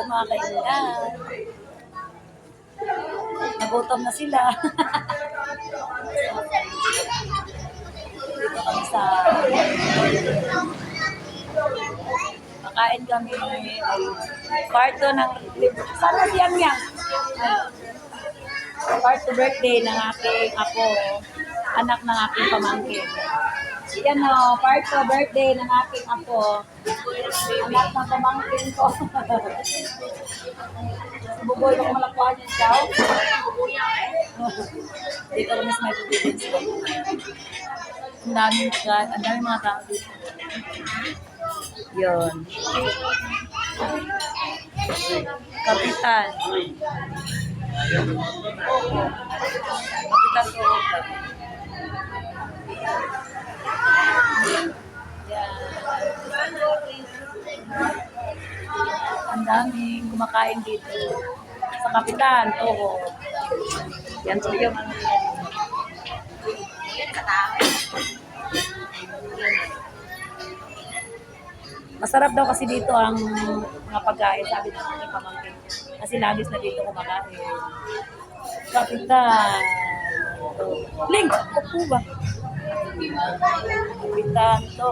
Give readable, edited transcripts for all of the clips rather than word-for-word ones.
mga kaibigan. Nagutom na sila. Dito kami sa makain kami. Part 2 ng sana si Yang Yang. Part 2 birthday ng aking apo, anak ng aking pamangkin. Yan o, part 2 birthday ng aking apo, anak ng pamangkin ko. Buboy ko malakuan yung chow. Dito kami sa may pagkakits ko. Ang daming mga tao dito. Yun. Kapitan. Kapitan ko. Yan. Ang daming kumakain dito. Sa Kapitan. Oo. Yan po yung ano. Masarap daw kasi dito ang mga pagkain, sabi ng aking pamangkin. Kasi labis na dito kumakain. Kapitan. Ling! Opo ba? Kapitan to.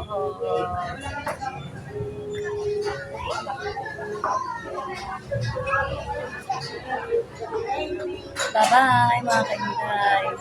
Bye-bye mga kaibigan.